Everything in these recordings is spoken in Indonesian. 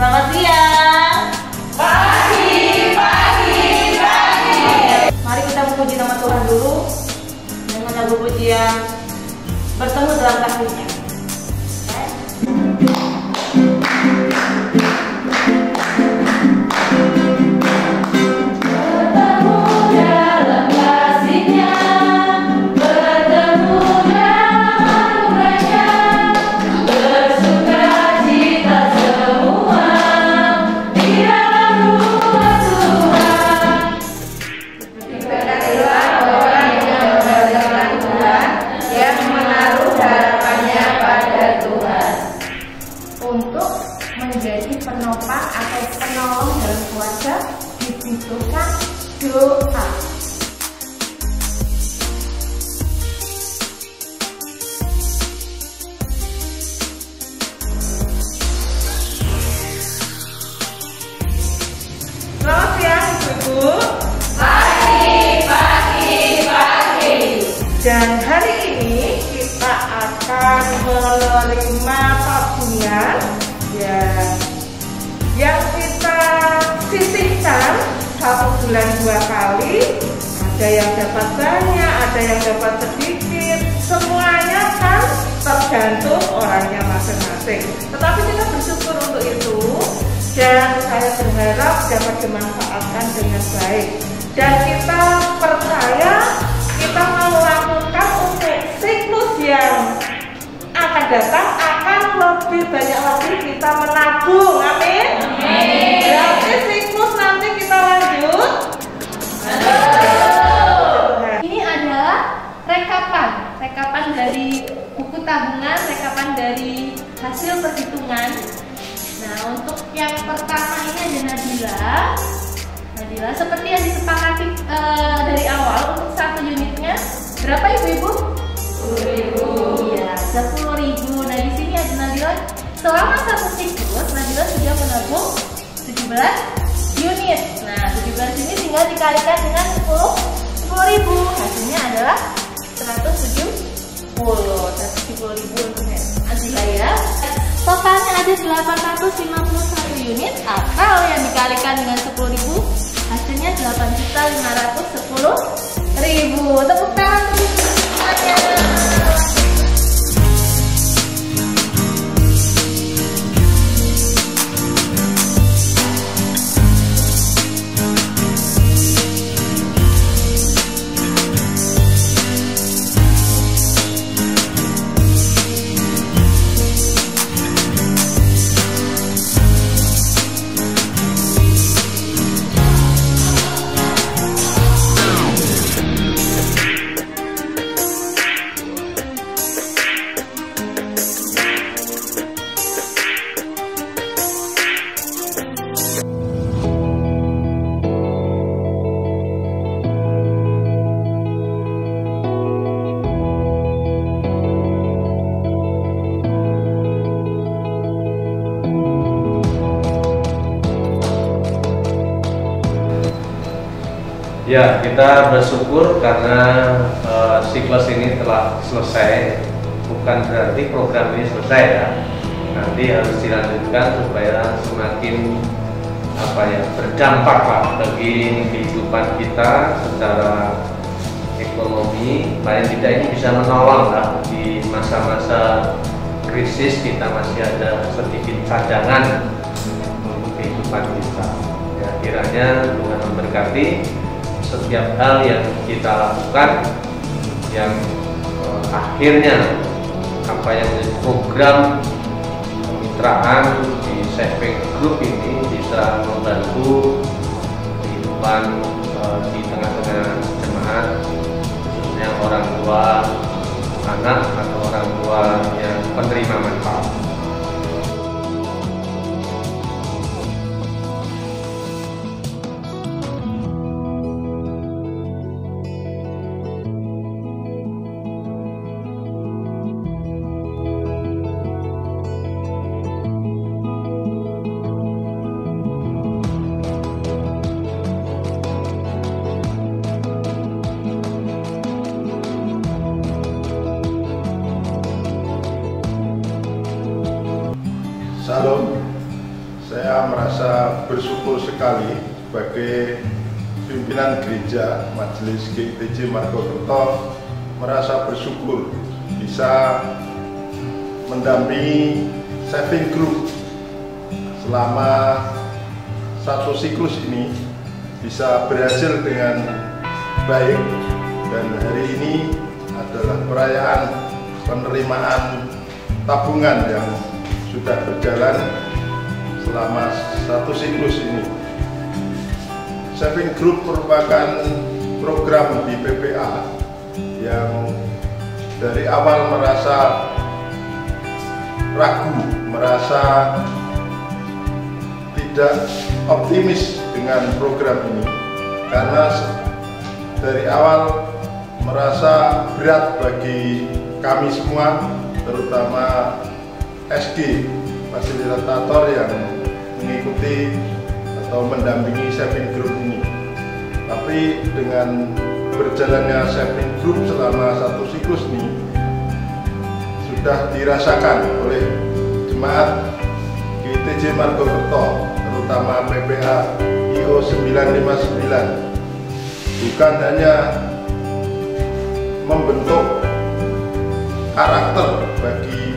Selamat siang. Pagi. Mari kita memuji nama Tuhan dulu dengan lagu pujian Bertemu Dalam Kasih-Nya. Menjadi penopang atau penolong dalam keluarga dibutuhkan doa. Selamat siang Ibu. Pagi. Dan hari ini kita akan menerima tabungan ya, yang kita sisihkan 1 bulan 2 kali. Ada yang dapat banyak, ada yang dapat sedikit. Semuanya kan tergantung orangnya masing-masing. Tetapi kita bersyukur untuk itu, dan saya berharap dapat dimanfaatkan dengan baik. Dan kita percaya kita mau lakukan untuk siklus yang akan datang akan lebih banyak lagi kita menabung. Amin. Berarti siklus nanti kita lanjut. Ini adalah rekapan dari buku tabungan, rekapan dari hasil perhitungan. Nah, untuk yang pertama ini ada Nadila, seperti yang disepakati dari awal, untuk 1 unitnya berapa ibu-ibu? 10.000. Iya, 10.000. Nah, di sini ada Nadila. Selama 1 siklus, Nadila sudah menabung 17 unit. Nah, 17 ini tinggal dikalikan dengan 10.000. Hasilnya adalah 170.000 untuk Nadila ya. Totalnya ada 851 unit, atau yang dikalikan dengan 10.000 hasilnya 8.510.000. Tepuk tangan untuk semuanya. Ya, kita bersyukur karena siklus ini telah selesai. Bukan berarti program ini selesai ya. Nanti harus dilanjutkan supaya semakin berdampak lah bagi kehidupan kita secara ekonomi. Paling tidak ini bisa menolong lah di masa-masa krisis. Kita masih ada sedikit cadangan untuk kehidupan kita. Ya, kiranya Tuhan memberkati setiap hal yang kita lakukan, yang akhirnya yang menjadi program kemitraan di saving group ini bisa membantu kehidupan di tengah-tengah jemaat, khususnya orang tua anak atau orang tua yang penerima manfaat. Saya merasa bersyukur sekali sebagai pimpinan gereja Majelis GITJ Margokerto, merasa bersyukur bisa mendampingi saving group selama satu siklus ini bisa berhasil dengan baik, dan hari ini adalah perayaan penerimaan tabungan yang sudah berjalan selama satu siklus ini. Saving Group merupakan program di PPA yang dari awal merasa ragu, merasa tidak optimis dengan program ini karena dari awal merasa berat bagi kami semua, terutama SG fasilitator yang mengikuti atau mendampingi saving group ini. Tapi dengan berjalannya saving group selama satu siklus ini sudah dirasakan oleh jemaat GITJ Margokerto, terutama PPA IO 959, bukan hanya membentuk karakter bagi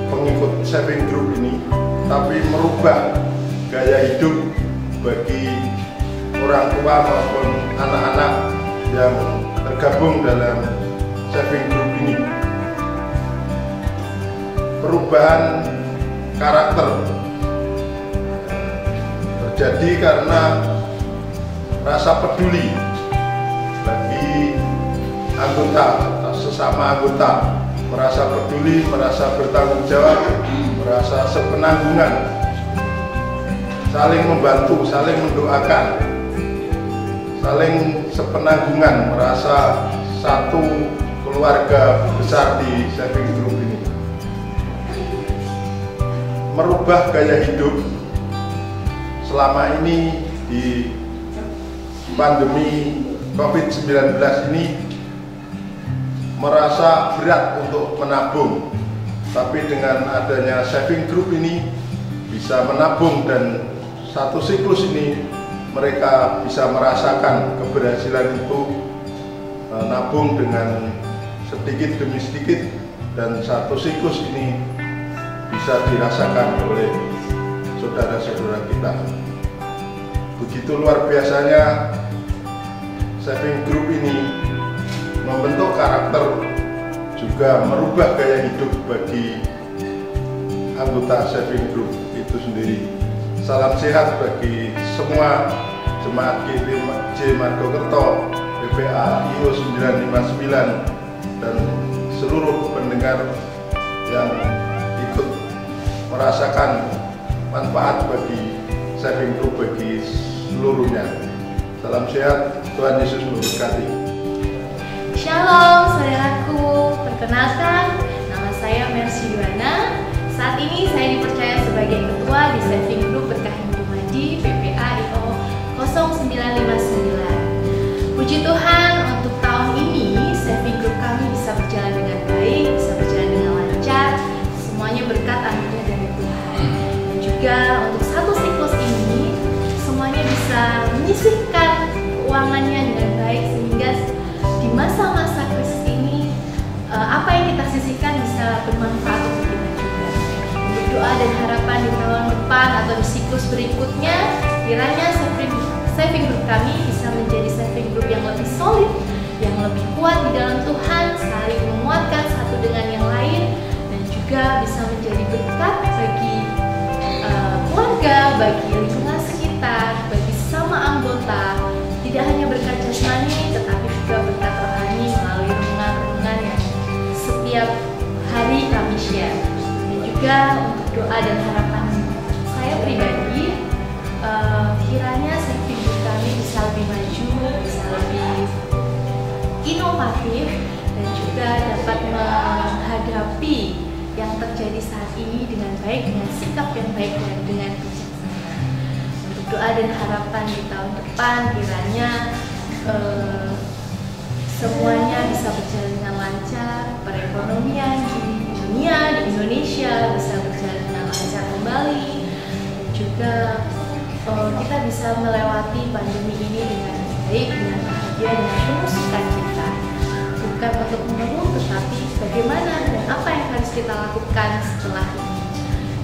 pengikut saving group ini, tapi merubah gaya hidup bagi orang tua maupun anak-anak yang tergabung dalam saving group ini. Perubahan karakter terjadi karena rasa peduli bagi anggota, sesama anggota, merasa peduli, merasa bertanggung jawab, merasa sepenanggungan, saling membantu, saling mendoakan, saling sepenanggungan, merasa satu keluarga besar di saving group ini. Merubah gaya hidup selama ini di pandemi COVID-19 ini merasa berat untuk menabung, tapi dengan adanya saving group ini bisa menabung, dan satu siklus ini mereka bisa merasakan keberhasilan itu, nabung dengan sedikit demi sedikit, dan satu siklus ini bisa dirasakan oleh saudara-saudara kita. Begitu luar biasanya saving group ini membentuk karakter, juga merubah gaya hidup bagi anggota saving group itu sendiri. Salam sehat bagi semua jemaat GITJ Margokerto, PPA IO 959, dan seluruh pendengar yang ikut merasakan manfaat bagi saving group bagi seluruhnya. Salam sehat, Tuhan Yesus memberkati. Shalom saudaraku, perkenalkan nama saya Mercy Yuana. Saat ini saya dipercaya sebagai ketua di saving group Berkah Himkumadi PPA IO 0959. Puji Tuhan, untuk tahun ini saving group kami bisa berjalan dengan baik, bisa berjalan dengan lancar, semuanya berkat anugerah dari Tuhan. Dan juga untuk satu siklus ini semuanya bisa menyisihkan keuangannya dengan baik, sehingga di masa-masa krisis ini apa yang kita sisihkan bisa bermanfaat untuk kita juga. Untuk doa dan harapan di tahun depan atau di siklus berikutnya, kiranya saving group kami bisa menjadi saving group yang lebih solid, yang lebih kuat di dalam Tuhan, saling menguatkan satu dengan yang lain, dan juga bisa menjadi berkat bagi keluarga, bagi lingkungan sekitar, bagi sesama anggota. Tidak hanya berkat jasmani, tetapi juga berkat rohani melalui renungan-renungan yang setiap hari kami share. Dan juga untuk doa dan harapan saya pribadi, kiranya saving group kami bisa lebih maju, bisa lebih inovatif, dan juga dapat menghadapi yang terjadi saat ini dengan baik, dengan sikap yang baik, dan dengan bijaksana. Untuk doa dan harapan di tahun depan, kiranya semuanya bisa berjalan dengan lancar, perekonomian di dunia, di Indonesia bisa berjalan dengan lancar kembali, semoga kita bisa melewati pandemi ini dengan baik, dengan bahagia, dengan penuh sukacita. Bukan untuk mengeluh, tetapi bagaimana dan apa yang harus kita lakukan setelah ini.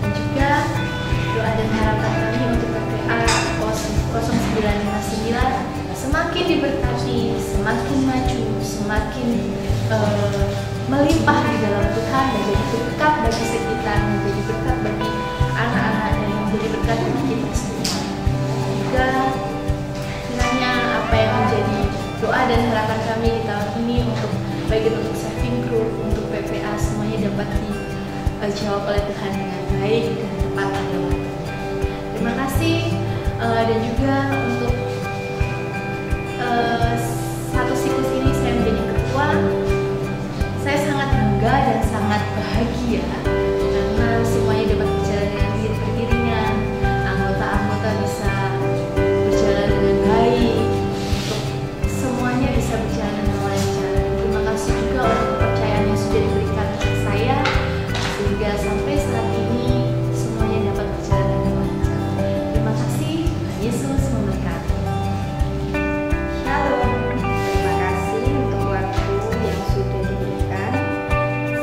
Dan juga doa dan harapan kami untuk PPA 0959 semakin diberkati, semakin maju, semakin melimpah di dalam Tuhan, menjadi berkat bagi sekitar, menjadi berkat bagi anak-anak, dan menjadi berkat bagi kita semua. Juga kiranya apa yang menjadi doa dan harapan kami di tahun ini baik itu untuk saving group, untuk PPA, semuanya dapat dijawab oleh Tuhan dengan baik dan tepat pada waktunya. Terima kasih, dan juga untuk satu siklus ini saya menjadi ketua. Saya sangat bangga dan sangat bahagia karena semuanya dapat berjalan dengan beriringan, anggota-anggota bisa berjalan dengan baik, untuk semuanya bisa berjalan dengan lancar. Terima kasih juga untuk kepercayaan yang sudah diberikan kepada saya, sehingga sampai saat ini semuanya dapat berjalan dengan lancar. Terima kasih, Tuhan Yesus memberkati. Shalom, terima kasih untuk waktu yang sudah diberikan.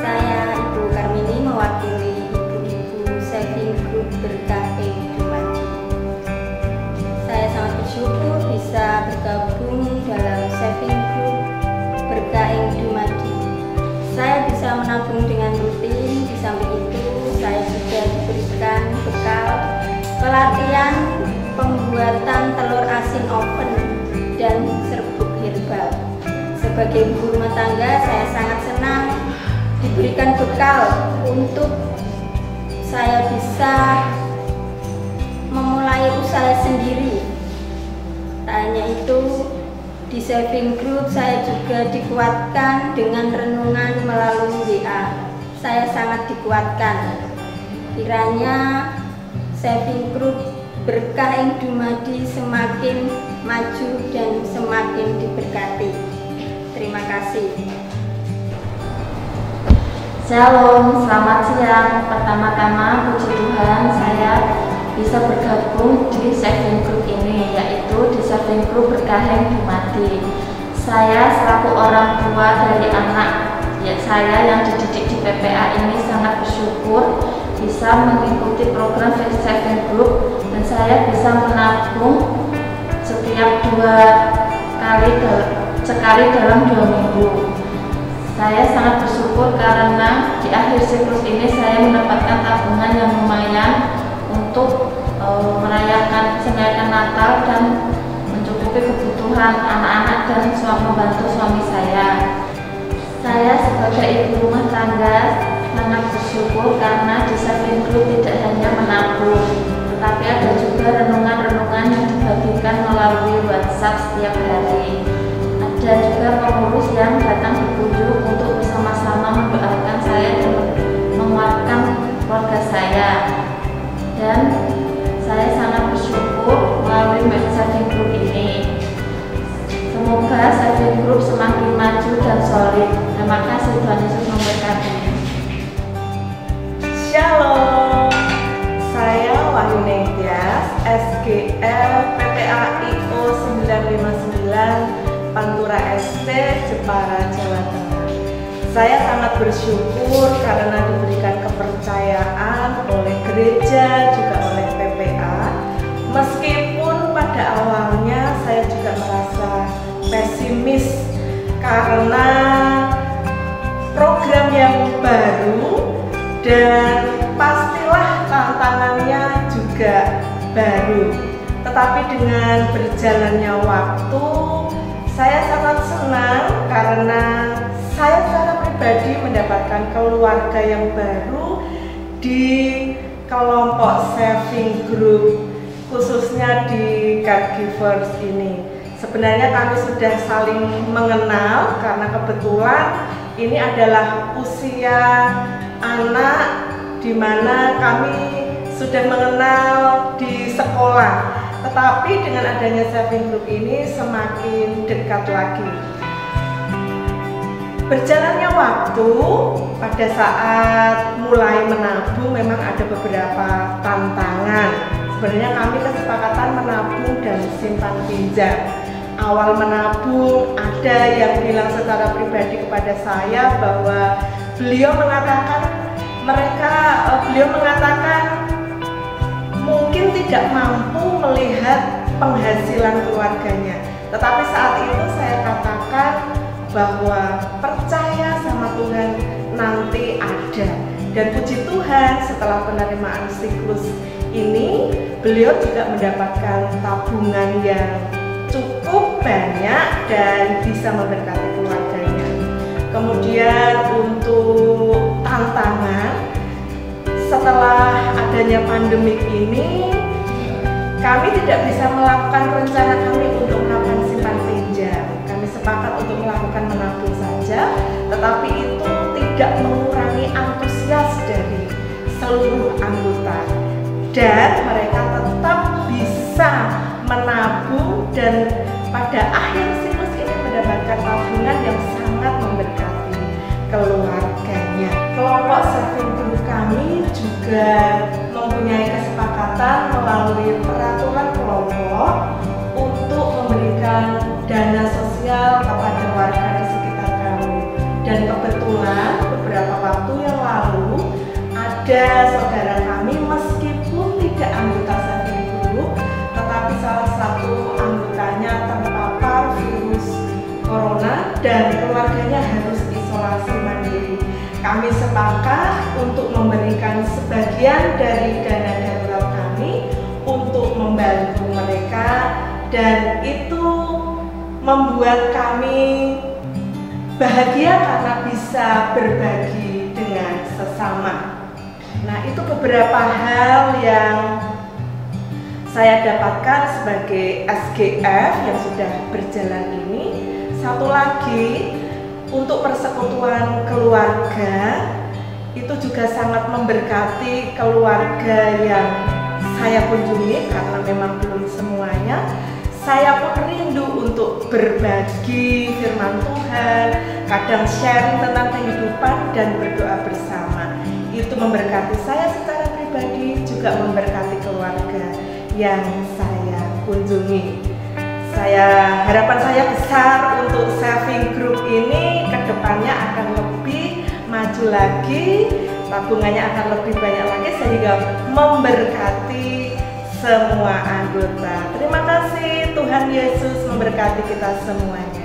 Saya Ibu Karmini mewakili Ibu-Ibu Saving Group Berkah Dumadi. Saya sangat bersyukur bisa bergabung dalam Saving Group Berkah Dumadi. Saya bisa menabung dengan rutin. Di samping itu, saya juga diberikan bekal pelatihan pembuatan telur asin oven dan serbuk herbal. Sebagai ibu rumah tangga, saya sangat senang diberikan bekal untuk saya bisa memulai usaha sendiri. Tak hanya itu, di Saving Group saya juga dikuatkan dengan renungan melalui WA. Saya sangat dikuatkan. Kiranya Saving Group Berkah Dumadi semakin maju dan semakin diberkati. Terima kasih. Shalom, selamat siang. Pertama-tama puji Tuhan saya bisa bergabung di Saving Group ini, yaitu di Saving Group Berkah Dumadi. Saya selaku orang tua dari anak saya yang dididik di PPA ini sangat bersyukur bisa mengikuti program Saving Group, dan saya bisa menabung setiap sekali dalam 2 minggu. Saya sangat bersyukur karena di akhir siklus ini saya mendapatkan tabungan yang lumayan untuk merayakan Natal dan mencukupi kebutuhan anak-anak dan membantu suami saya. Saya sebagai ibu rumah tangga sangat bersyukur karena di Saving Group tidak hanya menabung, tetapi ada juga renungan-renungan yang dibagikan melalui WhatsApp setiap hari. Ada juga pengurus yang datang berkunjung untuk bersama-sama mendoakan saya dan menguatkan keluarga saya. Dan saya sangat bersyukur melalui Saving Group ini. Semoga Saving Group semakin maju dan solid. Terima kasih, Tuhan Yesus memberkati. Shalom, saya Wahyu Nengtyas, SGL PPA IO 959 Pantura ST, Jepara, Jawa Tengah. Saya sangat bersyukur karena diberikan kepercayaan oleh gereja, juga oleh PPA. Meskipun pada awalnya saya juga merasa pesimis karena program yang baru dan pastilah tantangannya juga baru. Tetapi dengan berjalannya waktu, saya sangat senang karena saya secara pribadi mendapatkan keluarga yang baru di kelompok Saving Group, khususnya di Caregivers ini. Sebenarnya kami sudah saling mengenal karena kebetulan ini adalah usia anak di mana kami sudah mengenal di sekolah. Tetapi dengan adanya Saving Group ini semakin dekat lagi. Berjalannya waktu, pada saat mulai menabung memang ada beberapa tantangan. sebenarnya kami kesepakatan menabung dan simpan pinjam. Awal menabung, ada yang bilang secara pribadi kepada saya bahwa beliau mengatakan mungkin tidak mampu melihat penghasilan keluarganya. Tetapi saat itu saya katakan bahwa percaya sama Tuhan, nanti ada. Dan puji Tuhan, setelah penerimaan siklus ini, beliau juga mendapatkan tabungan yang cukup banyak dan bisa memberkati keluarganya. Kemudian untuk tantangan, setelah adanya pandemik ini, kami tidak bisa melakukan rencana kami untuk melakukan simpan pinjam. Kami sepakat untuk melakukan menabung saja, tetapi itu tidak mengurangi antusias dari seluruh anggota. Dan mereka tetap bisa menabung dan pada akhir siklus ini mendapatkan tabungan yang sangat memberkati keluarganya. Kelompok saving group kami juga mempunyai kesepakatan melalui peraturan kelompok untuk memberikan dana sosial kepada warga di sekitar kami. Dan kebetulan beberapa waktu yang lalu ada saudara kami meskipun tidak anggota saving group, tetapi salah satu anggotanya terpapar virus corona dan keluarganya harus isolasi mandiri. Kami sepakat untuk memberikan sebagian dari dana darurat kami untuk membantu mereka, dan itu membuat kami bahagia karena bisa berbagi dengan sesama. Nah, itu beberapa hal yang saya dapatkan sebagai SGF yang sudah berjalan ini. Satu lagi, untuk persekutuan keluarga itu juga sangat memberkati keluarga yang saya kunjungi, karena memang belum semuanya. Saya pun rindu untuk berbagi firman Tuhan, kadang sharing tentang kehidupan dan berdoa bersama. Itu memberkati saya secara pribadi, juga memberkati keluarga yang saya kunjungi. Harapan saya besar untuk saving group ini kedepannya akan lebih maju lagi, tabungannya akan lebih banyak lagi sehingga memberkati semua anggota. Terima kasih, Tuhan Yesus memberkati kita semuanya.